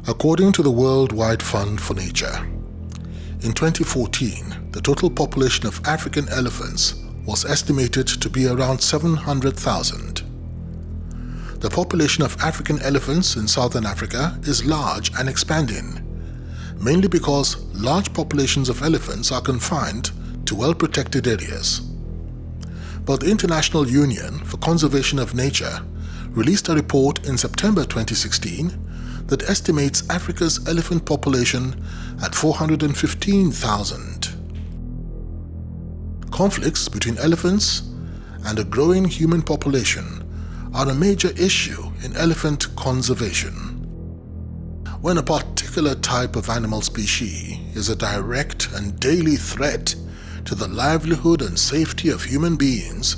According to the Worldwide Fund for Nature, in 2014, the total population of African elephants was estimated to be around 700,000. The population of African elephants in southern Africa is large and expanding, mainly because large populations of elephants are confined to well-protected areas. But the International Union for Conservation of Nature released a report in September 2016 that estimates Africa's elephant population at 415,000. Conflicts between elephants and a growing human population are a major issue in elephant conservation. When a particular type of animal species is a direct and daily threat to the livelihood and safety of human beings,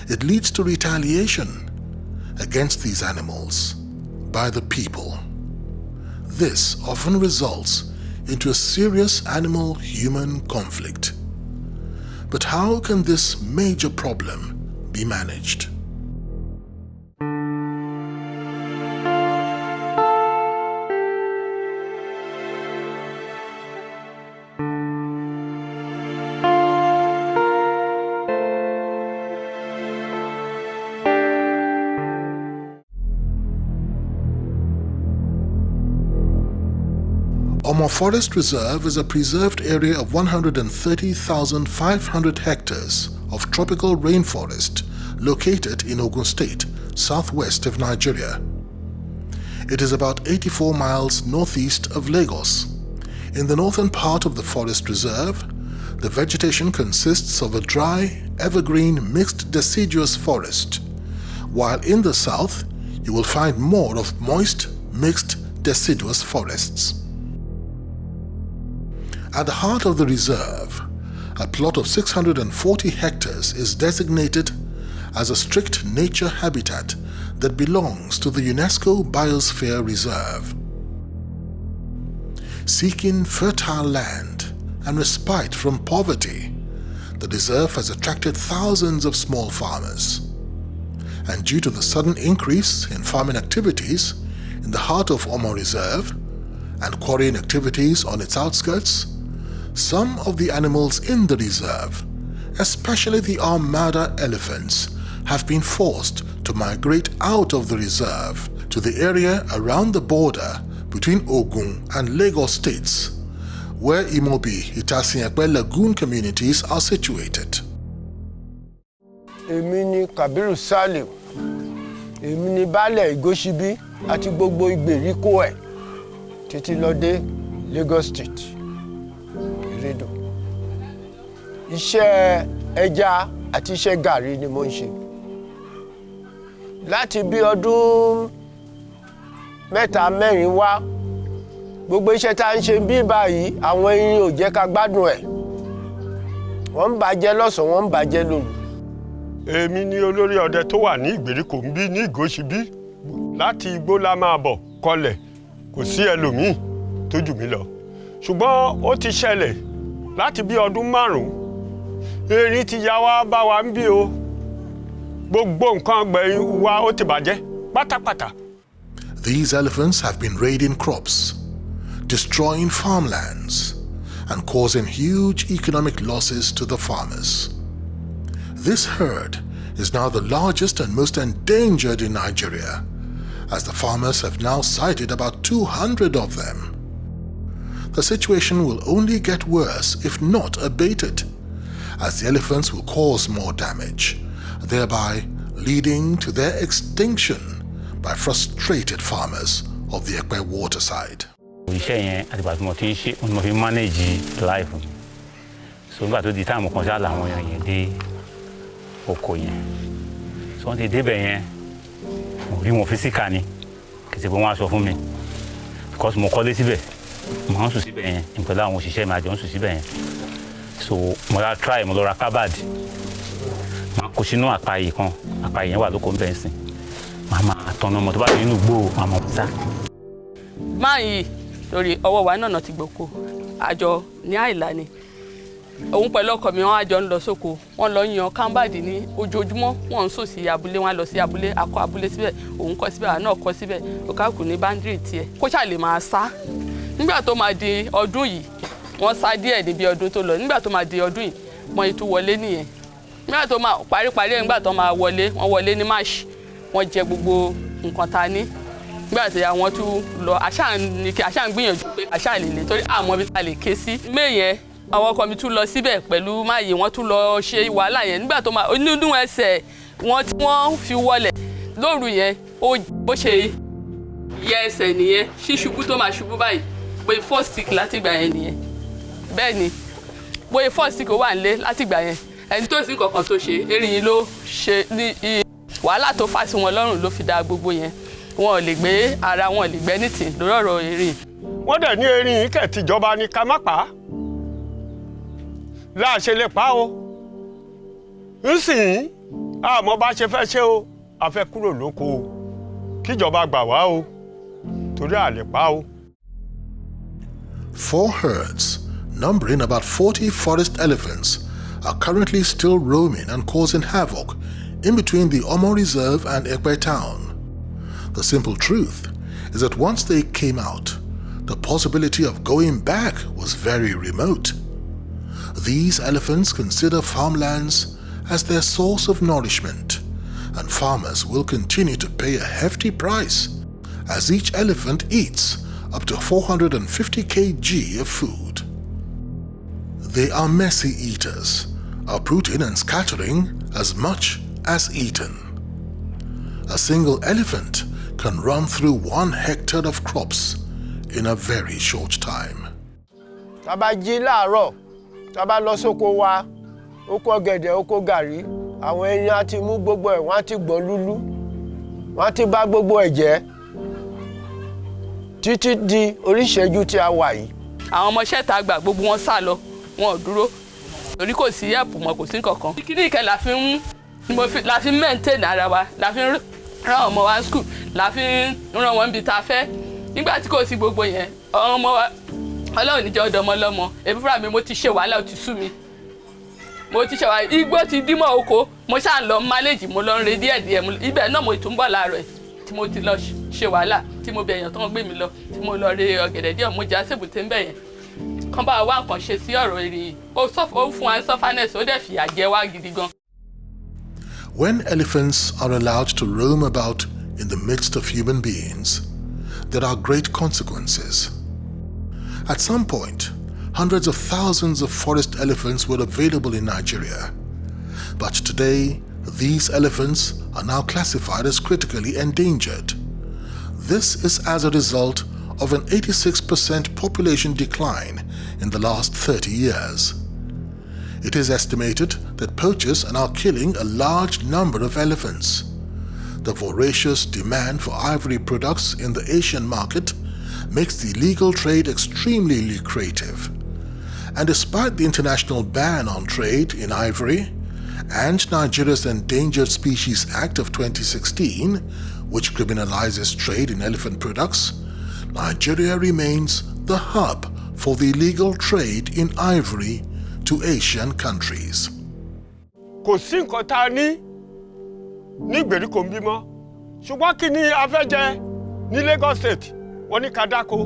it leads to retaliation against these animals by the people. This often results into a serious animal-human conflict. But how can this major problem be managed? Omo Forest Reserve is a preserved area of 130,500 hectares of tropical rainforest located in Ogun State, southwest of Nigeria. It is about 84 miles northeast of Lagos. In the northern part of the forest reserve, the vegetation consists of a dry, evergreen, mixed deciduous forest, while in the south you will find more of moist, mixed deciduous forests. At the heart of the reserve, a plot of 640 hectares is designated as a strict nature habitat that belongs to the UNESCO Biosphere Reserve. Seeking fertile land and respite from poverty, the reserve has attracted thousands of small farmers. And due to the sudden increase in farming activities in the heart of Omo Reserve and quarrying activities on its outskirts, some of the animals in the reserve, especially the Armada Elephants, have been forced to migrate out of the reserve to the area around the border between Ogun and Lagos states, where Itasin-Epe lagoon communities are situated. Èmi ni Kabiru Salim, èmi ni baálẹ̀ Igoshibi àti gbogbo ìgbèríko ẹ̀ títí lọ dé Lagos State. Ìrèdò. Iṣẹ́ ẹja àti iṣẹ́ gàrí ni mo ń ṣe. Láti bí ọdún mẹ́ta mẹ́rin wá, gbogbo iṣẹ́ tá ń ṣe bí báyìí àwọn erin ò jẹ́ ká gbádùn ẹ̀. Wọ́n ń bàjẹ́ lọ́sàn, wọ́n ń bàjẹ́ lóru. Èmi ni olórí ọdẹ tó wà ní ìgbèríko bí ní Ìgòṣìbí. Láti igbó la máa bọ̀ kọlẹ̀, kò sí ẹlòmíì tó jù mí lọ. Ṣùgbọ́n ó ti ṣẹlẹ̀ láti bí ọdún 5. Erin ti ya wá bá wa ń bí o. Gbogbo nǹkan ọ̀gbìn wa ó ti bàjẹ́ pátápátá. These elephants have been raiding crops, destroying farmlands, and causing huge economic losses to the farmers. This herd is now the largest and most endangered in Nigeria, as the farmers have now sighted about 200 of them. The situation will only get worse if not abated, as the elephants will cause more damage, thereby leading to their extinction by frustrated farmers of the Epe waterside. Iṣẹ́ yẹn àti ìgbà tí mo ti ń ṣe mo fi manage life mi. So nígbà tó di time kan ṣá làwọn èèyàn yẹn dé oko yẹn. So wọ́n ti débẹ̀ yẹn, mo rí wọn physical ni, kì í ṣe pé wọ́n á sọ fún mi. Because mo kọ́lé síbẹ̀, mo máa ń sùn síbẹ̀ yẹn, pẹ̀lú àwọn òṣìṣẹ́ mi àjọ ń sùn síbẹ̀ yẹn. So mo ra try, mo lọ ra cupboard. Màá kó sínú àpáyé kan, àpáyé yẹn wà lóko ń bẹ̀ ń sìn. Màá máa tọ́nà ọmọ tó bá ti nínú gbó màá mọ̀ sá. Máa yìí lórí ọwọ́ wa náà ti gboko àjọ ní àìlá ni òun pẹ̀lú ọkọ mi wọ́n á jọ ń lọ sóko wọ́n lọ yan kámbàdì ní ojoojúmọ́ wọ́n ń sùn sí abúlé wọ́n á lọ sí abúlé akọ abúlé síbẹ̀ òun kọ́ síbẹ̀ àná kọ́ síbẹ̀ òkàkùn ní báńdírì tiẹ̀ kó ṣáà lè máa sá nígbà tó máa di ọdún yìí wọ́n sá díẹ̀ níbi ọdún tó lọ nígbà tó máa di ọdún yìí wọ́n yìí tún wọlé nìyẹn nígbà tó máa paríparí ẹ̀ nígbà tó máa wọlé wọ́n wọlé ní March wọ́n jẹ gbogbo nǹkan ta ní nígbà tí àwọn tún lọ àṣà ń gbìyànjú pé àṣà lè lè torí àmọ́ bí ta lè ké sí mẹ́yẹn àwọn ọkọ mi tún lọ síbẹ̀ pẹ̀lú máyè wọ́n tún lọ ṣe wàhálà yẹn nígbà tó máa onínú ẹsẹ̀ wọn tí wọ́n fi wọlẹ̀ lóru yẹn ó bó ṣe yẹ ẹsẹ̀ nìyẹn ṣíṣubú tó máa ṣubú báyìí bóyá first sick látìgbà yẹn nìyẹn bẹ́ẹ̀ ni bóyá first sick ó wà nílé látìgbà yẹn ẹni tó sì kankan tó ṣe erin yìí ló ṣe ní wàhálà tó fà sí wọn lọ́rùn ló fi da gbogbo yẹn wọn ò lè gbé ara wọn ò lè gbẹ́ nítì lórí ọ̀rọ̀ erin. wọ́n dẹ̀ ní erin yìí kẹ̀ tìjọba ní ká má pa á láàṣẹ lè pa o nsìn àmọ́ bá ṣe fẹ́ ṣe o a fẹ́ kúrò lóko o kíjọba gbà wá o torí à lè pa o. 4 herds, numbering about 40 forest elephants, are currently still roaming and causing havoc in between the Omo Reserve and Epe town. The simple truth is that once they came out, the possibility of going back was very remote. These elephants consider farmlands as their source of nourishment, and farmers will continue to pay a hefty price as each elephant eats up to 450 kg of food. They are messy eaters, uprooting and scattering as much as eaten. A single elephant can run through 1 hectare of crops in a very short time. Tá bá jí láàárọ̀, tá bá lọ sóko wa, oko ọ̀gẹ̀dẹ̀, oko gàrí, àwọn ẹyin á ti mú gbogbo ẹ̀, wọ́n á ti gbọ́n lúlú, wọ́n á ti bá gbogbo ẹ̀ jẹ́ títí di oríṣẹ́jú tí a wà yìí. Àwọn ọmọọṣẹ́ tá gbà gbogbo wọn sá lọ, wọn ò dúró torí kò sí ẹ̀pù mọ́ kò sí nǹkankan. Kíní ìkẹ́ la fi maintain ara wa, la fi rán ọmọ wa school, la fi rán wọn bí ta fẹ́. Nígbà tí kò sí gbogbo yẹn, ọmọ wa Ọlọ́run níjẹ́ ọ̀dọ̀ ọmọ lọ́mọ. Èmi fúnra mi mo ti ṣe wàhálà ó ti sú mi. Mo ti ṣe wàhálà igbó ti dímọ̀ oko, mo ṣáà lọ manage mo lọ ń re díẹ̀díẹ̀. Ibẹ̀ náà mo tún bọ̀ láàárọ̀ tí mo ti lọ ṣe wàhálà tí mo bẹ̀yàn tó ń gbé mi lọ tí mo lọ re ọ̀gẹ̀dẹ̀ díẹ̀ mo já sébùté ń bẹ̀yẹn. Kán bá wá nǹkan ṣe sí ọ̀rọ̀ erin yìí. Ó fún wa sọ́fánẹ́sì ó dẹ̀ fìyà jẹ wá gidi gan. When elephants are allowed to roam about in the midst of human beings, there are great consequences. At some point, hundreds of thousands of forest elephants were available in Nigeria. But today, these elephants are now classified as critically endangered. This is as a result of an 86% population decline in the last 30 years. It is estimated that poachers are now killing a large number of elephants. The voracious demand for ivory products in the Asian market makes the illegal trade extremely lucrative. And despite the international ban on trade in ivory and Nigeria's Endangered Species Act of 2016, which criminalizes trade in elephant products, Nigeria remains the hub for the illegal trade in ivory to Asian countries. Kò sí nǹkan tá a ní ìgbèríko ń bímọ ṣùgbọ́n kí ni a fẹ́ jẹ ní Lagos State wọ́n ní ká dáko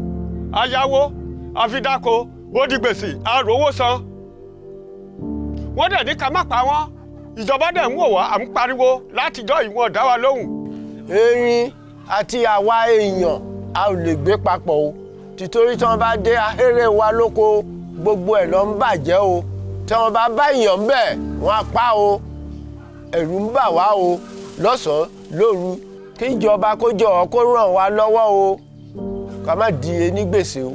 ayáwó àfidáko ó di gbèsè àròwó san wọ́n dẹ̀ ní ká má pa wọ́n ìjọba dẹ̀ ń wò wá à ń pariwo látijọ́ ìwọ̀n dá wa lóhùn. Erin àti àwa èèyàn a ò lè gbé papọ̀ o títorí tí wọ́n bá dé ahéré wa lóko gbogbo ẹ̀ ló ń bàjẹ́ o tí wọ́n bá bá èèyàn bẹ́ẹ̀ wọ́n á pa o ẹ̀rù ń bà wá o lọ́sàn-án lóru kí ìjọba kó jọ̀ọ́ kó ràn wá lọ́wọ́ o ká má di enígbèsè o.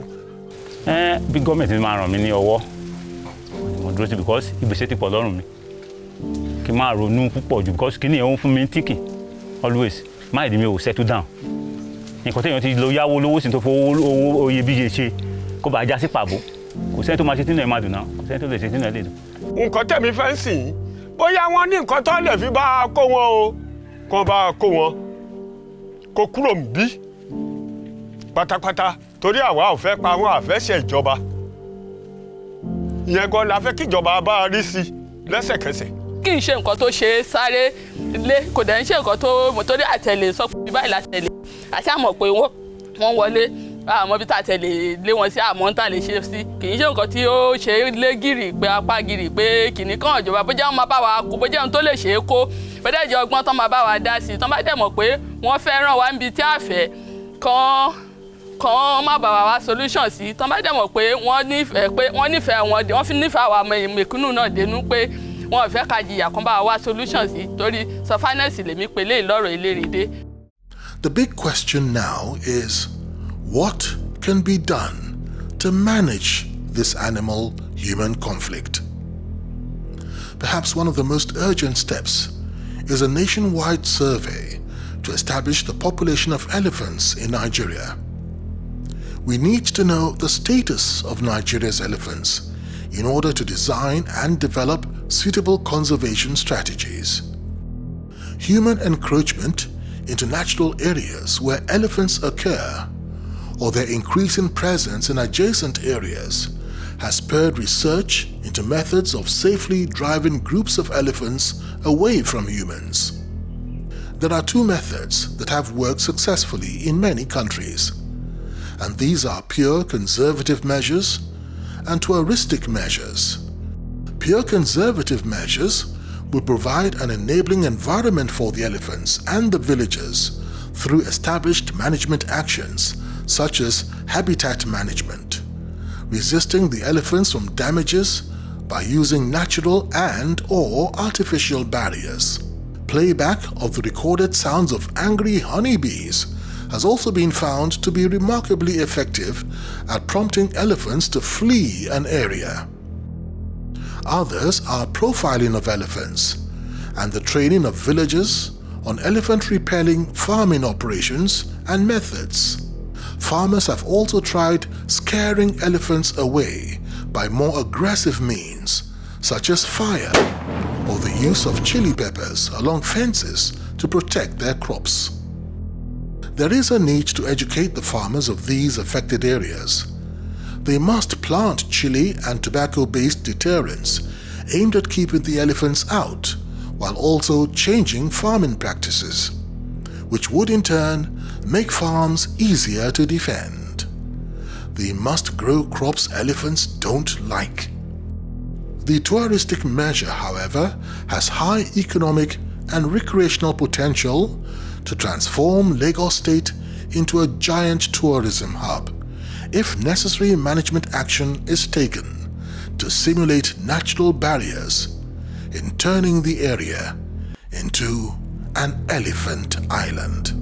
Bí gọ́ọ̀mẹ̀ntì máa ràn mí ní ọwọ́ mo dúró sí because ìgbésẹ̀ ti pọ̀ lọ́rùn mi kí n máa ronú púpọ̀ jù because kí ni ẹ̀ ń fún mi tíkì always máìdí mi ò settle down nǹkan téèyàn ti lọ yáwó lówó sí tó fowó oyè bí ṣe ṣe kó bá já sí pàbó kò sẹ́ni tó máa ṣe tínú ẹ̀ máa dùn náà kò sẹ́ni tó lè ṣe tínú ẹ̀ lè dùn. Nǹkan tẹ̀mí fẹ́ sìn bóyá wọ́n ní nǹkan tó lè fi bá a kó wọn o kàn bá a kó wọn kó kúrò ń bí pátápátá torí àwa ò fẹ́ pa wọn àfẹ́ṣẹ̀ ìjọba ìyẹn gan la fẹ́ kíjọba bá a rí sí lẹ́sẹ̀kẹsẹ̀. kì í ṣe nǹkan tó ṣe é sáré lé kò dẹ̀ ń ṣe nǹkan tó mọ̀tòrí àtẹ̀lé sọ pé báyìí látẹ̀lé àti àmọ̀ pé wọ́n wọlé àmọ́ bí tá tẹ̀lé lé wọn sí àmọ́ tá lè ṣe sí kì í ṣe nǹkan tí ó ṣe é lé gírì pé apá gírì pé kìnnì kan ìjọba bó jẹ́ wọn máa bá wa kó bó jẹ́ ohun tó lè ṣe é kó bó dẹ̀ jẹ́ ọgbọ́n tán máa bá wa dá sí tán bá dẹ̀ mọ̀ pé wọ́n fẹ́ ràn wá níbi tí a fẹ́ kàn má bá wa wá solution sí tán bá dẹ̀ mọ̀ pé wọ́n nífẹ̀ẹ́ wọ́n fi nífẹ̀ẹ́ àwa mẹ̀kúnnù náà dénú pé wọn ò fẹ́ ká jìyà kan bá wa wá solution sí torí sọfánẹ́sì lèmi pé lé ìlọ́rọ̀ elérèdé. The big question now is, what can be done to manage this animal-human conflict? Perhaps one of the most urgent steps is a nationwide survey to establish the population of elephants in Nigeria. We need to know the status of Nigeria's elephants in order to design and develop suitable conservation strategies. Human encroachment into natural areas where elephants occur, or their increasing presence in adjacent areas, has spurred research into methods of safely driving groups of elephants away from humans. There are two methods that have worked successfully in many countries, and these are pure conservative measures and touristic measures. Pure conservative measures will provide an enabling environment for the elephants and the villagers through established management actions such as habitat management, resisting the elephants from damages by using natural and/or artificial barriers. Playback of the recorded sounds of angry honeybees has also been found to be remarkably effective at prompting elephants to flee an area. Others are profiling of elephants and the training of villagers on elephant-repelling farming operations and methods. Farmers have also tried scaring elephants away by more aggressive means, such as fire or the use of chili peppers along fences to protect their crops. There is a need to educate the farmers of these affected areas. They must plant chili and tobacco-based deterrents aimed at keeping the elephants out, while also changing farming practices, which would in turn make farms easier to defend. They must grow crops elephants don't like. The touristic measure, however, has high economic and recreational potential to transform Lagos State into a giant tourism hub if necessary management action is taken to simulate natural barriers in turning the area into an elephant island.